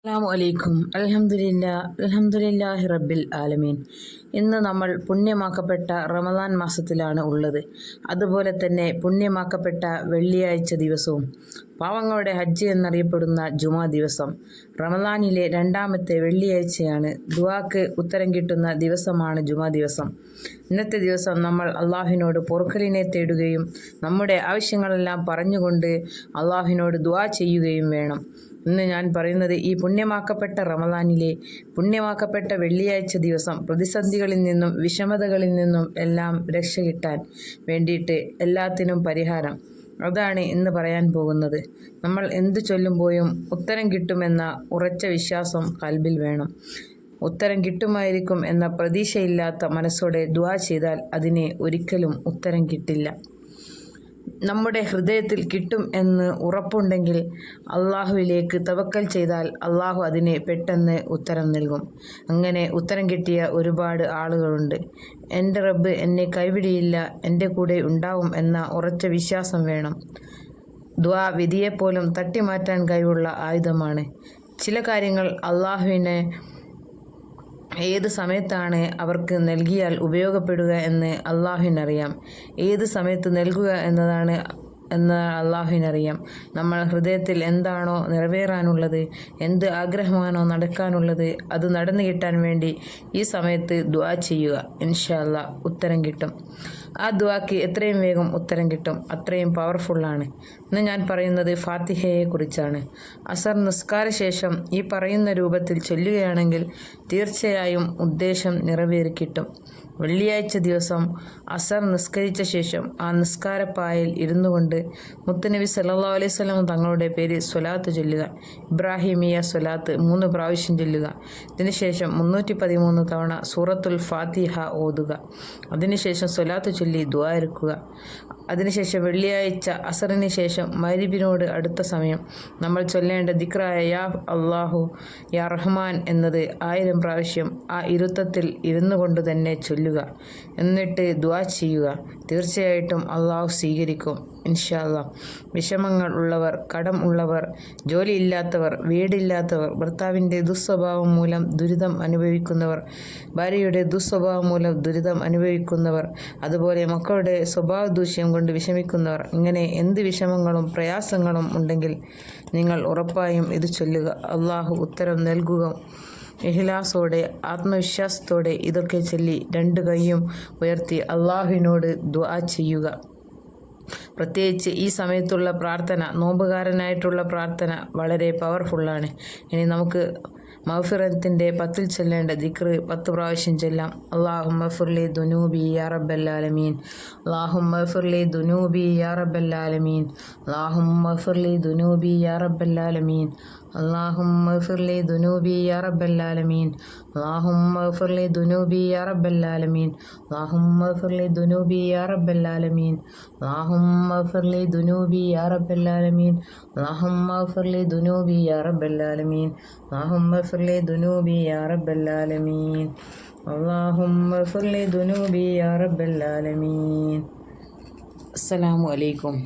അസ്സലാമു അലൈക്കും. അൽഹംദുലില്ലാഹി റബ്ബിൽ ആലമീൻ. ഇന്ന് നമ്മൾ പുണ്യമാക്കപ്പെട്ട റമദാൻ മാസത്തിലാണ് ഉള്ളത്. അതുപോലെ തന്നെ പുണ്യമാക്കപ്പെട്ട വെള്ളിയാഴ്ച ദിവസവും പാവങ്ങളുടെ ഹജ്ജ് എന്നറിയപ്പെടുന്ന ജുമാ ദിവസം റമദാനിലെ രണ്ടാമത്തെ വെള്ളിയാഴ്ചയാണ്. ദുആക്ക് ഉത്തരം കിട്ടുന്ന ദിവസമാണ് ജുമാ ദിവസം. ഇന്നത്തെ ദിവസം നമ്മൾ അള്ളാഹുവിനോട് പൊറുക്കലിനെ തേടുകയും നമ്മുടെ ആവശ്യങ്ങളെല്ലാം പറഞ്ഞുകൊണ്ട് അള്ളാഹുവിനോട് ദുആ ചെയ്യുകയും വേണം. ഇന്ന് ഞാൻ പറയുന്നത് ഈ പുണ്യമാക്കപ്പെട്ട റമദാനിലെ പുണ്യമാക്കപ്പെട്ട വെള്ളിയാഴ്ച ദിവസം പ്രതിസന്ധികളിൽ നിന്നും വിഷമതകളിൽ നിന്നും എല്ലാം രക്ഷ കിട്ടാൻ വേണ്ടിയിട്ട് എല്ലാത്തിനും പരിഹാരം, അതാണ് ഇന്ന് പറയാൻ പോകുന്നത്. നമ്മൾ എന്തു ചൊല്ലുമ്പോഴും ഉത്തരം കിട്ടുമെന്ന ഉറച്ച വിശ്വാസം കൽബിൽ വേണം. ഉത്തരം കിട്ടുമായിരിക്കും എന്ന പ്രതീക്ഷയില്ലാത്ത മനസ്സോടെ ദുആ ചെയ്താൽ അതിന് ഒരിക്കലും ഉത്തരം കിട്ടില്ല. നമ്മുടെ ഹൃദയത്തിൽ കിട്ടും എന്ന് ഉറപ്പുണ്ടെങ്കിൽ അള്ളാഹുവിലേക്ക് തവക്കൽ ചെയ്താൽ അള്ളാഹു അതിന് പെട്ടെന്ന് ഉത്തരം നൽകും. അങ്ങനെ ഉത്തരം കിട്ടിയ ഒരുപാട് ആളുകളുണ്ട്. എൻ്റെ റബ്ബ് എന്നെ കൈവിടിയില്ല, എൻ്റെ കൂടെ ഉണ്ടാവും എന്ന ഉറച്ച വിശ്വാസം വേണം. ദുആ വിധിയെപ്പോലും തട്ടിമാറ്റാൻ കഴിവുള്ള ആയുധമാണ്. ചില കാര്യങ്ങൾ അള്ളാഹുവിനെ ഏത് സമയത്താണ് അവർക്ക് നൽകിയാൽ ഉപയോഗപ്പെടുക എന്ന് അള്ളാഹുവിനറിയാം. ഏത് സമയത്ത് നൽകുക എന്ന് അള്ളാഹുവിനറിയാം. നമ്മൾ ഹൃദയത്തിൽ എന്താണോ നിറവേറാനുള്ളത്, എന്ത് ആഗ്രഹമാണോ നടക്കാനുള്ളത്, അത് നടന്നു കിട്ടാൻ വേണ്ടി ഈ സമയത്ത് ദുആ ചെയ്യുക. ഇൻഷാ അല്ലാഹ് ഉത്തരം കിട്ടും. ആ ദുആക്ക് എത്രയും വേഗം ഉത്തരം കിട്ടും, അത്രയും പവർഫുള്ളാണ്. ഇന്ന് ഞാൻ പറയുന്നത് ഫാത്തിഹയെ കുറിച്ചാണ്. അസർ നിസ്കാര ശേഷം ഈ പറയുന്ന രൂപത്തിൽ ചൊല്ലുകയാണെങ്കിൽ തീർച്ചയായും ഉദ്ദേശം നിറവേറിക്കിട്ടും. വെള്ളിയാഴ്ച ദിവസം അസർ നിസ്കരിച്ച ശേഷം ആ നിസ്കാരപ്പായയിൽ ഇരുന്നു കൊണ്ട് മുത്തുനബി സല്ലല്ലാഹു അലൈഹി വസല്ലം തങ്ങളുടെ പേരിൽ സ്വലാത്ത് ചൊല്ലുക. ഇബ്രാഹിമിയ സ്വലാത്ത് 3 പ്രാവശ്യം ചൊല്ലുക. ഇതിനുശേഷം 313 തവണ സൂറത്തുൽ ഫാത്തിഹ ഓതുക. അതിനുശേഷം സ്വലാത്ത് ചൊല്ലി ദുആ ഇറക്കുക. അതിനുശേഷം വെള്ളിയാഴ്ച അസറിന് ശേഷം മഗ്‌രിബിനോട് അടുത്ത സമയം നമ്മൾ ചൊല്ലേണ്ട ദിക്റായ യാ അല്ലാഹു യാ റഹ്മാൻ എന്നത് 1000 പ്രാവശ്യം ആ ഇരുത്തത്തിൽ ഇരുന്നു കൊണ്ട് തന്നെ ചൊല്ലുക. എന്നിട്ട് ദുആ ചെയ്യുക. തീർച്ചയായിട്ടും അള്ളാഹു സ്വീകരിക്കും ഇൻഷാ അല്ലാഹ്. വിഷമങ്ങൾ ഉള്ളവർ, കടം ഉള്ളവർ, ജോലിയില്ലാത്തവർ, വീടില്ലാത്തവർ, ഭർത്താവിൻ്റെ ദുസ്വഭാവം മൂലം ദുരിതം അനുഭവിക്കുന്നവർ, ഭാര്യയുടെ ദുസ്വഭാവം മൂലം ദുരിതം അനുഭവിക്കുന്നവർ, അതുപോലെ മക്കളുടെ സ്വഭാവ ദൂഷ്യം കൊണ്ട് വിഷമിക്കുന്നവർ, ഇങ്ങനെ എന്ത് വിഷമങ്ങളും പ്രയാസങ്ങളും ഉണ്ടെങ്കിൽ നിങ്ങൾ ഉറപ്പായും ഇത് ചൊല്ലുക. അള്ളാഹു ഉത്തരം നൽകുക. ഇഖ്ലാസോടെ ആത്മവിശ്വാസത്തോടെ ഇതൊക്കെ ചൊല്ലി 2 കൈയും ഉയർത്തി അള്ളാഹുവിനോട് ദുആ ചെയ്യുക. പ്രത്യേകിച്ച് ഈ സമയത്തുള്ള പ്രാർത്ഥന, നോമ്പുകാരനായിട്ടുള്ള പ്രാർത്ഥന വളരെ പവർഫുള്ളാണ്. ഇനി നമുക്ക് മഗ്ഫിറത്തിൻ്റെ 10 ചൊല്ലേണ്ട ദിക്ർ 10 പ്രാവശ്യം ചൊല്ലാം. അല്ലാഹുമ്മ ഗ്ഫിർലി ദുനൂബി യാ റബ്ബൽ ആലമീൻ. അല്ലാഹുമ്മ ഗ്ഫിർലി ദുനൂബി യാ റബ്ബൽ ആലമീൻ. അല്ലാഹുമ്മ ഗ്ഫിർലി ദുനൂബി യാ റബ്ബൽ ആലമീൻ. അല്ലാഹുമ്മ ഗ്ഫിർലി ദുനൂബി യാ റബ്ബൽ ആലമീൻ. അല്ലാഹുമ്മ ഗ്ഫിർലി ദുനൂബി യാ റബ്ബൽ ആലമീൻ. അല്ലാഹുമ്മ ഗ്ഫിർലി ദുനൂബി യാ റബ്ബൽ ആലമീൻ. അല്ലാഹുമ്മ ഗ്ഫിർലി ദുനൂബി യാ റബ്ബൽ ആലമീൻ. അല്ലാഹുമ്മ ഗ്ഫിർലി ദുനൂബി യാ റബ്ബൽ ആലമീൻ. അല്ലാഹുമ്മ ഗ്ഫിർലി ദുനൂബി യാ റബ്ബൽ ആലമീൻ. അല്ലാഹുമ്മ ഗ്ഫിർലി ദുനൂബി യാ റബ്ബൽ ആലമീൻ. അസ്സലാമു അലൈക്കും.